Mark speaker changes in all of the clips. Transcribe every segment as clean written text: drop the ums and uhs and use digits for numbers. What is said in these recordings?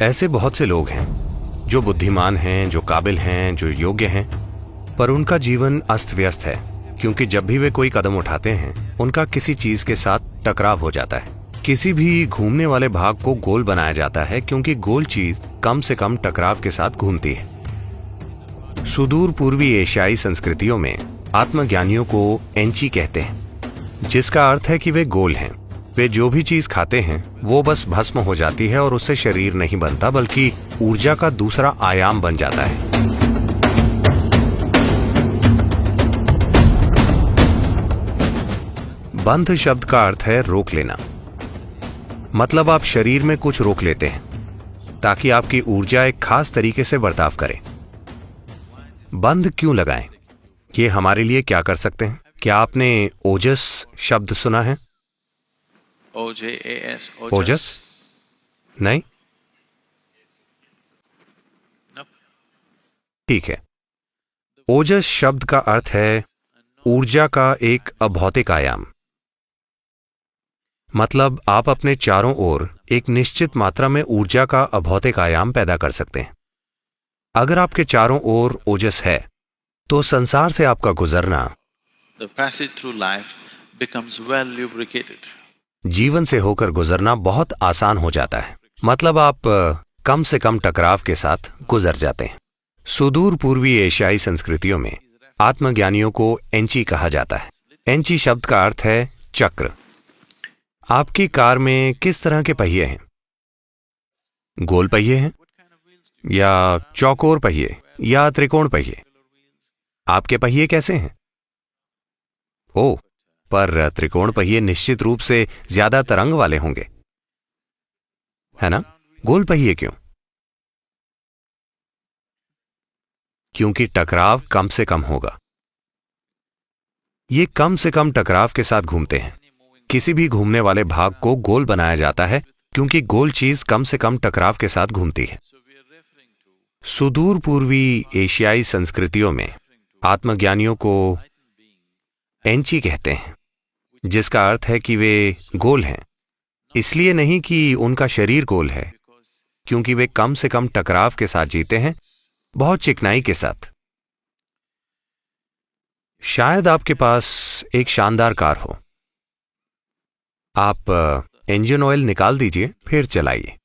Speaker 1: ऐसे बहुत से लोग हैं जो बुद्धिमान हैं, जो काबिल हैं, जो योग्य हैं, पर उनका जीवन अस्त व्यस्त है क्योंकि जब भी वे कोई कदम उठाते हैं उनका किसी चीज के साथ टकराव हो जाता है। किसी भी घूमने वाले भाग को गोल बनाया जाता है क्योंकि गोल चीज कम से कम टकराव के साथ घूमती है। सुदूर पूर्वी एशियाई संस्कृतियों में आत्मज्ञानियों को एंची कहते हैं, जिसका अर्थ है कि वे गोल हैं। वे जो भी चीज खाते हैं वो बस भस्म हो जाती है और उससे शरीर नहीं बनता बल्कि ऊर्जा का दूसरा आयाम बन जाता है। बंध शब्द का अर्थ है रोक लेना, मतलब आप शरीर में कुछ रोक लेते हैं ताकि आपकी ऊर्जा एक खास तरीके से बर्ताव करे। बंध क्यों लगाएं? ये हमारे लिए क्या कर सकते हैं? क्या आपने ओजस शब्द सुना है?
Speaker 2: OJAS,
Speaker 1: ओजस? नहीं? ठीक है। ओजस शब्द का अर्थ है ऊर्जा का एक अभौतिक आयाम, मतलब आप अपने चारों ओर एक निश्चित मात्रा में ऊर्जा का अभौतिक आयाम पैदा कर सकते हैं। अगर आपके चारों ओर ओजस है तो संसार से आपका गुजरना,
Speaker 2: The passage through life becomes well lubricated.
Speaker 1: जीवन से होकर गुजरना बहुत आसान हो जाता है, मतलब आप कम से कम टकराव के साथ गुजर जाते हैं। सुदूर पूर्वी एशियाई संस्कृतियों में आत्मज्ञानियों को एंची कहा जाता है। एंची शब्द का अर्थ है चक्र। आपकी कार में किस तरह के पहिए हैं? गोल पहिए हैं या चौकोर पहिए या त्रिकोण पहिए? आपके पहिए कैसे हैं? ओ, पर त्रिकोण पहिए निश्चित रूप से ज्यादा तरंग वाले होंगे, है ना? गोल पहिए क्यों? क्योंकि टकराव कम से कम होगा। ये कम से कम टकराव के साथ घूमते हैं। किसी भी घूमने वाले भाग को गोल बनाया जाता है क्योंकि गोल चीज कम से कम टकराव के साथ घूमती है। सुदूर पूर्वी एशियाई संस्कृतियों में आत्मज्ञानियों को एंची कहते हैं, जिसका अर्थ है कि वे गोल हैं। इसलिए नहीं कि उनका शरीर गोल है, क्योंकि वे कम से कम टकराव के साथ जीते हैं, बहुत चिकनाई के साथ। शायद आपके पास एक शानदार कार हो। आप इंजन ऑयल निकाल दीजिए, फिर चलाइए।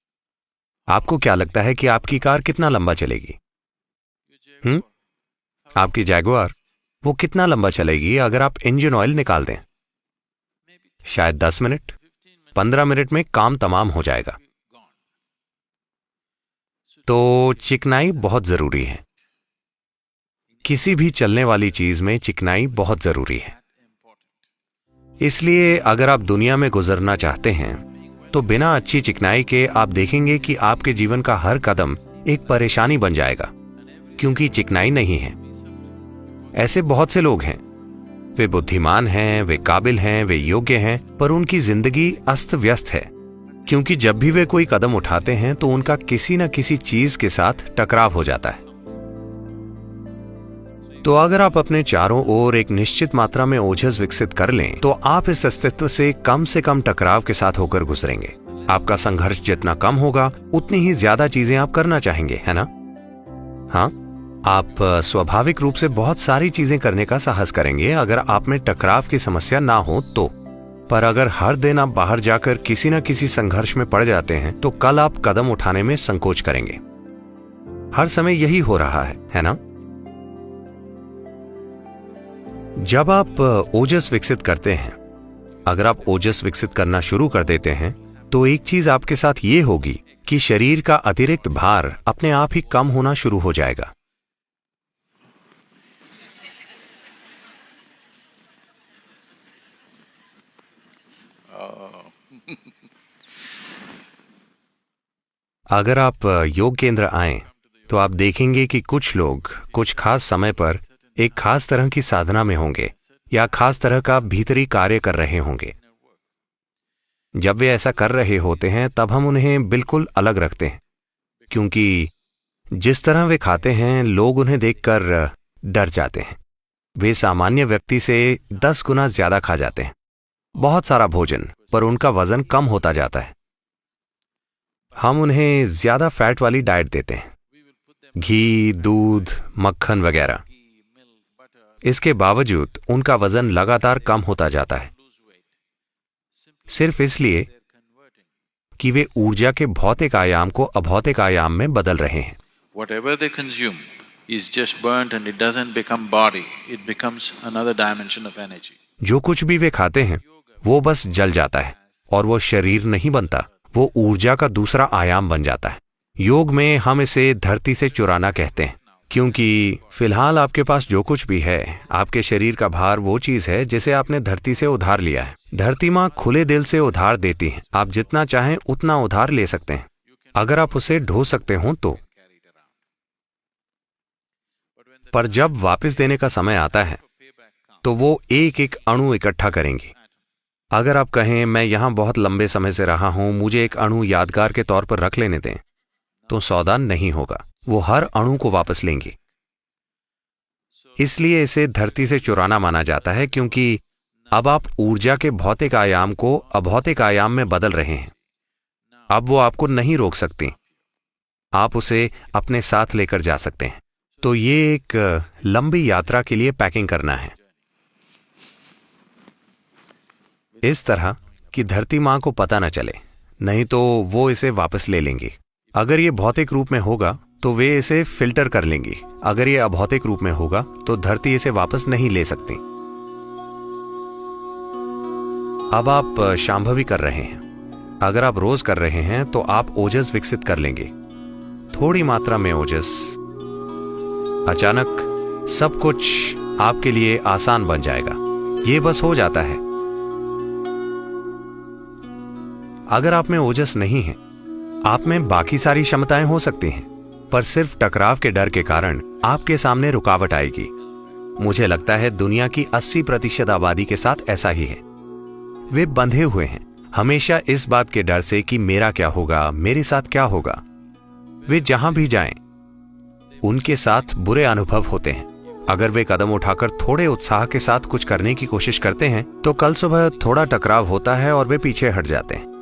Speaker 1: आपको क्या लगता है कि आपकी कार कितना लंबा चलेगी? आपकी जैगुआर, वो कितना लंबा चलेगी अगर आप इंजन ऑयल निकाल दें? शायद 10 मिनट, 15 मिनट में काम तमाम हो जाएगा। तो चिकनाई बहुत जरूरी है। किसी भी चलने वाली चीज में चिकनाई बहुत जरूरी है। इसलिए अगर आप दुनिया में गुजरना चाहते हैं तो बिना अच्छी चिकनाई के आप देखेंगे कि आपके जीवन का हर कदम एक परेशानी बन जाएगा, क्योंकि चिकनाई नहीं है। ऐसे बहुत से लोग हैं, वे बुद्धिमान हैं, वे काबिल हैं, वे योग्य हैं, पर उनकी जिंदगी अस्त व्यस्त है क्योंकि जब भी वे कोई कदम उठाते हैं तो उनका किसी न किसी चीज के साथ टकराव हो जाता है। तो अगर आप अपने चारों ओर एक निश्चित मात्रा में ओजस विकसित कर लें तो आप इस अस्तित्व से कम टकराव के साथ होकर गुजरेंगे। आपका संघर्ष जितना कम होगा उतनी ही ज्यादा चीजें आप करना चाहेंगे, है ना? हाँ, आप स्वाभाविक रूप से बहुत सारी चीजें करने का साहस करेंगे अगर आप में टकराव की समस्या ना हो तो। पर अगर हर दिन आप बाहर जाकर किसी न किसी संघर्ष में पड़ जाते हैं तो कल आप कदम उठाने में संकोच करेंगे। हर समय यही हो रहा है ना? जब आप ओजस विकसित करते हैं, अगर आप ओजस विकसित करना शुरू कर देते हैं तो एक चीज आपके साथ ये होगी कि शरीर का अतिरिक्त भार अपने आप ही कम होना शुरू हो जाएगा। अगर आप योग केंद्र आएं तो आप देखेंगे कि कुछ लोग कुछ खास समय पर एक खास तरह की साधना में होंगे या खास तरह का भीतरी कार्य कर रहे होंगे। जब वे ऐसा कर रहे होते हैं तब हम उन्हें बिल्कुल अलग रखते हैं, क्योंकि जिस तरह वे खाते हैं लोग उन्हें देखकर डर जाते हैं। वे सामान्य व्यक्ति से 10 गुना ज्यादा खा जाते हैं, बहुत सारा भोजन, पर उनका वजन कम होता जाता है। हम उन्हें ज्यादा फैट वाली डाइट देते हैं, घी, दूध, मक्खन वगैरह। इसके बावजूद उनका वजन लगातार कम होता जाता है, सिर्फ इसलिए कि वे ऊर्जा के भौतिक आयाम को अभौतिक आयाम में बदल रहे हैं।
Speaker 2: Whatever they consume is just burnt and it doesn't become body, it becomes another dimension of energy.
Speaker 1: जो कुछ भी वे खाते हैं वो बस जल जाता है और वो शरीर नहीं बनता, वो ऊर्जा का दूसरा आयाम बन जाता है। योग में हम इसे धरती से चुराना कहते हैं, क्योंकि फिलहाल आपके पास जो कुछ भी है, आपके शरीर का भार वो चीज है जिसे आपने धरती से उधार लिया है। धरती माँ खुले दिल से उधार देती है, आप जितना चाहें उतना उधार ले सकते हैं, अगर आप उसे ढो सकते हो तो। पर जब वापस देने का समय आता है तो वो एक एक अणु इकट्ठा करेंगी। अगर आप कहें मैं यहां बहुत लंबे समय से रहा हूं, मुझे एक अणु यादगार के तौर पर रख लेने दें, तो सौदा नहीं होगा, वो हर अणु को वापस लेंगी। इसलिए इसे धरती से चुराना माना जाता है, क्योंकि अब आप ऊर्जा के भौतिक आयाम को अभौतिक आयाम में बदल रहे हैं। अब वो आपको नहीं रोक सकती, आप उसे अपने साथ लेकर जा सकते हैं। तो ये एक लंबी यात्रा के लिए पैकिंग करना है, इस तरह कि धरती माँ को पता न चले, नहीं तो वो इसे वापस ले लेंगी। अगर ये भौतिक रूप में होगा तो वे इसे फिल्टर कर लेंगी, अगर ये अभौतिक रूप में होगा तो धरती इसे वापस नहीं ले सकती। अब आप शांभवी कर रहे हैं, अगर आप रोज कर रहे हैं तो आप ओजस विकसित कर लेंगे, थोड़ी मात्रा में ओजस। अचानक सब कुछ आपके लिए आसान बन जाएगा, ये बस हो जाता है। अगर आप में ओजस नहीं है, आप में बाकी सारी क्षमताएं हो सकती हैं, पर सिर्फ टकराव के डर के कारण आपके सामने रुकावट आएगी। मुझे लगता है दुनिया की 80% आबादी के साथ ऐसा ही है। वे बंधे हुए हैं हमेशा इस बात के डर से कि मेरा क्या होगा, मेरे साथ क्या होगा। वे जहां भी जाएं, उनके साथ बुरे अनुभव होते हैं। अगर वे कदम उठाकर थोड़े उत्साह के साथ कुछ करने की कोशिश करते हैं तो कल सुबह थोड़ा टकराव होता है और वे पीछे हट जाते हैं।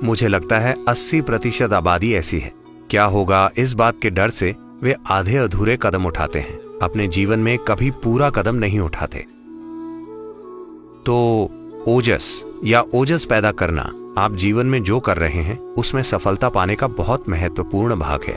Speaker 1: मुझे लगता है 80% आबादी ऐसी है। क्या होगा, इस बात के डर से वे आधे अधूरे कदम उठाते हैं, अपने जीवन में कभी पूरा कदम नहीं उठाते। तो ओजस या ओजस पैदा करना आप जीवन में जो कर रहे हैं उसमें सफलता पाने का बहुत महत्वपूर्ण भाग है।